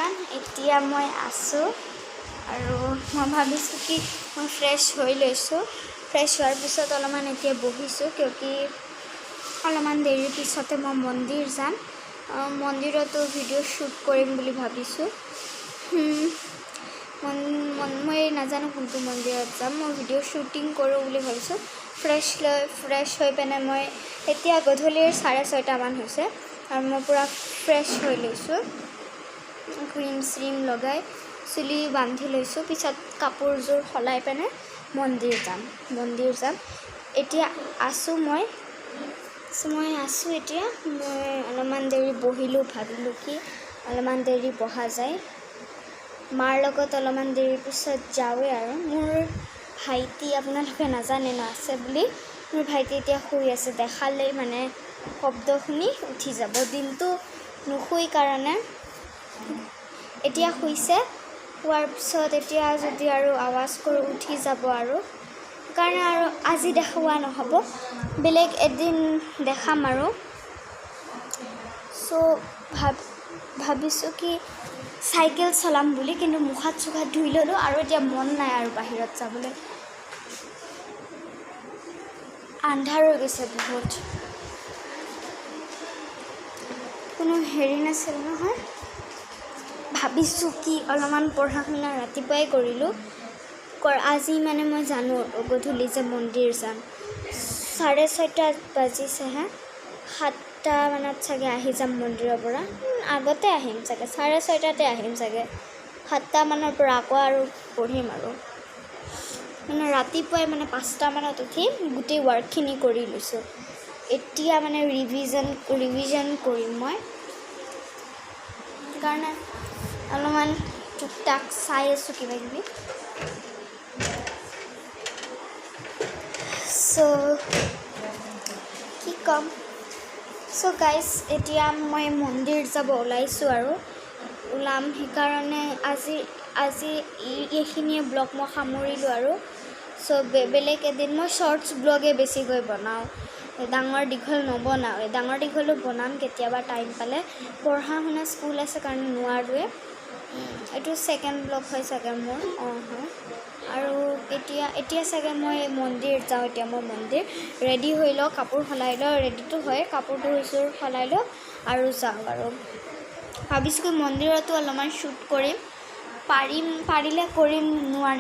everyone এতিয়া মই আছোঁ আৰু মই ভাবিছোঁ কি মই ফ্ৰেছ হৈ লৈছোঁ ফ্ৰেছ হোৱাৰ পিছত অলপমান এতিয়া বহিছোঁ কিয়কি অলপমান দেৰিৰ পিছতে মই মন্দিৰ যাম মন্দিৰতো ভিডিঅ' শ্বুট কৰিম বুলি ভাবিছোঁ মই নাজানো কোনটো মন্দিৰত যাম মই ভিডিঅ' শ্বুটিং কৰোঁ বুলি ভাবিছোঁ ফ্ৰেছ হৈ পিনে মই এতিয়া গধূলিৰ 6:30 মান হৈছে আৰু মই পূৰা ফ্ৰেছ হৈ লৈছোঁ ক্ৰীম শ্ৰীম লগাই চুলি বান্ধি লৈছোঁ পিছত কাপোৰযোৰ সলাই পিনে মন্দিৰ যাম এতিয়া আছোঁ মই এতিয়া মই অলপমান দেৰি বহিলোঁ ভাবিলোঁ কি অলপমান দেৰি বহা যায় মাৰ লগত অলপমান দেৰিৰ পিছত যাওঁৱে আৰু মোৰ ভাইটি আপোনালোকে নাজানে ন আছে বুলি মোৰ ভাইটি এতিয়া শুই আছে দেখালেই মানে শব্দ শুনি উঠি যাব দিনটো নুশুই কাৰণে এতিয়া শুইছে শুৱাৰ পিছত এতিয়া যদি আৰু আৱাজ কৰি উঠি যাব আৰু কাৰণে আৰু আজি দেখুওৱা নহ'ব বেলেগ এদিন দেখাম আৰু ভাবিছোঁ কি চাইকেল চলাম বুলি কিন্তু মুখ হাত ধুই ল'লোঁ আৰু এতিয়া মন নাই আৰু বাহিৰত যাবলৈ আন্ধাৰ হৈ গৈছে বহুত কোনো হেৰি নাছিল নহয় ভাবিছোঁ কি অলপমান পঢ়া শুনা ৰাতিপুৱাই কৰিলোঁ আজি মানে মই জানো গধূলি যে মন্দিৰ যাম 6:30 বাজিছেহে 7টা মানত চাগে আহি যাম মন্দিৰৰ পৰা আগতে আহিম চাগে 6:30 আহিম চাগে 7টা মানৰ পৰা আকৌ আৰু পঢ়িম আৰু মানে ৰাতিপুৱাই মানে 5টা মানত উঠি গোটেই ৱৰ্কখিনি কৰি লৈছোঁ এতিয়া মানে ৰিভিজন কৰিম মই সেইকাৰণে অলপমান টুকটাক চাই আছোঁ কিবা কিবি কি ক'ম গাইজ এতিয়া মই মন্দিৰ যাব ওলাইছোঁ আৰু ওলাম সেইকাৰণে আজি এইখিনিয়ে ব্লগ মই সামৰিলোঁ আৰু বেলেগ এদিন মই শ্বৰ্টছ ব্লগে বেছিকৈ বনাওঁ ডাঙৰ দীঘলো বনাম কেতিয়াবা টাইম পালে পঢ়া শুনা স্কুল আছে কাৰণে নোৱাৰোৱে এইটো ছেকেণ্ড ব্লগ হয় চাগে মোৰ হয় আৰু এতিয়া চাগে মই মন্দিৰ যাওঁ এতিয়া মই মন্দিৰ ৰেডি হৈ লওঁ কাপোৰ সলাই লওঁ ৰেডিটো হয় কাপোৰ দুযোৰ সলাই লওঁ আৰু যাওঁ আৰু ভাবিছোঁ মন্দিৰতো অলপমান শ্বুট কৰিম পাৰিলে কৰিম নোৱাৰিম